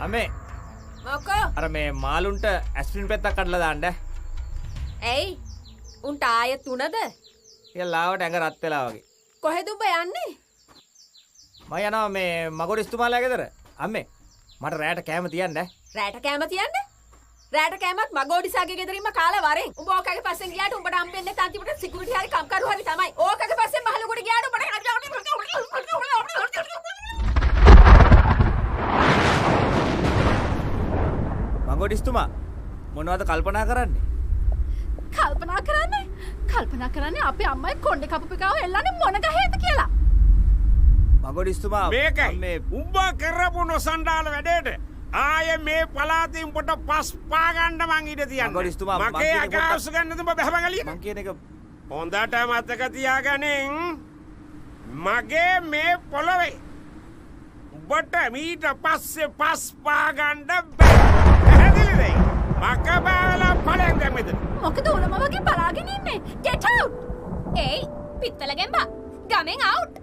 අම්මේ මොකෝ අර මේ මාළුන්ට ඇස්ප්‍රින් පෙත්තක් කඩලා දාන්න. ඇයි උන්ට ආයෙත් උනද? ඒක ලාවට ඇඟ රත් වෙලා වගේ. කොහෙද උඹ යන්නේ? මම යනවා මේ මගොඩිස්තුමාලා ගෙදර. අම්මේ මට රැයට කෑම තියන්න. රැට කෑම තියන්න? රැට කෑමත් මගෝඩිසාගේ ගෙදරින්ම කාලා වරෙන්. උඹ ඕකගේ පස්සෙන් ගියාට උඹට හම්බෙන්නේ තන්තිමට සිකියුරිටි හරි කම්කරු හරි තමයි. ඕකගේ පස්සෙන් මහලුකට ගියාට උඹට මගොඩිස්තුමා මොනවද කල්පනා කරන්නේ? කල්පනා කරන්නේ අපේ අම්මයි කොණ්ඩේ කපුපිකාව එල්ලන්නේ මොන ගහේද කියලා. මගොඩිස්තුමා මේකයි උඹ කරපු නොසන්ඩාල වැඩේට ආයේ මේ පලාතින් පොට පස් පාගන්න මං ඉඩ තියන්න. මගොඩිස්තුමා මගේ අකාවුස් ගන්නද උඹ බහවගලිය? මං කියන එක හොඳට මතක තියාගනින්. මගේ මේ පොළොවේ උඹට මීට පස්සේ පස් පාගන්න බෑ. පැහැදිලිද? මක බෑලා පලෙන් දැන් මෙතන. මොකද උලම වගේ බලාගෙන ඉන්නේ? get out. ඒයි පිත්තල ගෙම්බා ගමෙන් අවුට්.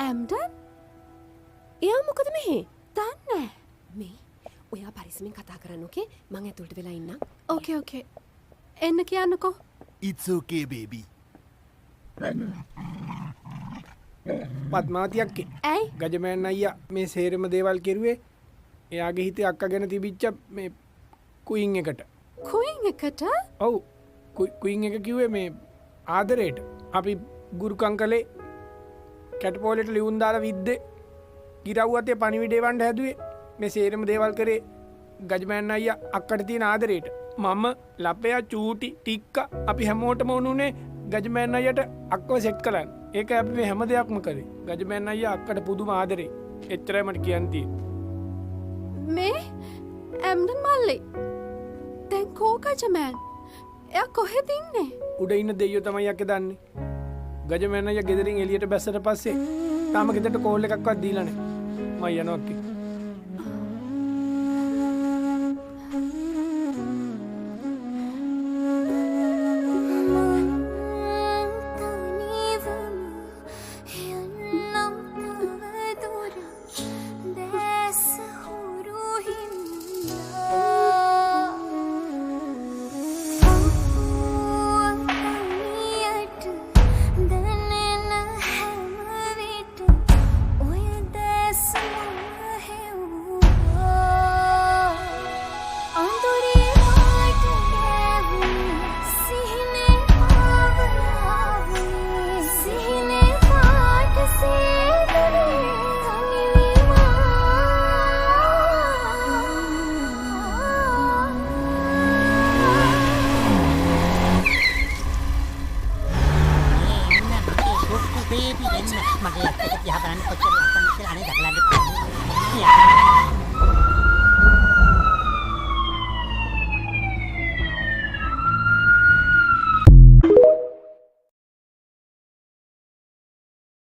ඇම්ඩන්? එයා මොකද මෙහෙ? දන්නේ මේ ඔයා පරිස්සමෙන් කතා කරන්න ඕකේ? මං ඇතුළට වෙලා ඉන්නම්. ඕකේ. එන්න කියන්නකෝ. It's okay baby. පත්මාවති අක්කේ. ඇයි? ගජමෑන් අයියා මේ සේරම දේවල් කෙරුවේ එයාගේ හිතේ අක්කා ගැන තිබිච්ච මේ කුයින් එකට. කුයින් එකට? ඔව්. කුයින් එක කිව්වේ මේ ආදරේට. අපි ගුරුකම් කළේ කැටපෝලෙට ලියුම් දාලා විද්දේ ගිරව්වතේ පණිවිඩේ වණ්ඩ හැදුවේ මේ සේරම දේවල් කරේ ගජමෑන් අයියා අක්කට තියෙන ආදරේට. මම ලපයා චූටි ටික්ක අපි හැමෝටම උනුනේ ගජමෑන් අයියට අක්කව සෙට් කරන්න. ඒක අපි මේ හැම දෙයක්ම කරේ. ගජමෑන් අයියා අක්කට පුදුම ආදරේ. එච්චරයි මට කියන්න තියෙන්නේ. මේ ඇම්ඩන් මල්ලි. දැන් කෝ ගජමෑන්? එයා කොහෙද ඉන්නේ? උඩ ඉන්න දෙයියෝ තමයි අක්කේ දන්නේ. ගජමෑන් අයියා ගෙදරින් එළියට බැස්සට පස්සේ තාම ගෙදරට කෝල් එකක්වත් දීලා නැහැ. මම යනවා අක්කේ. මගේ ඇත්තට දිහා බලන්න කොච්චර ලස්සනද කියලා අනේ දැකලා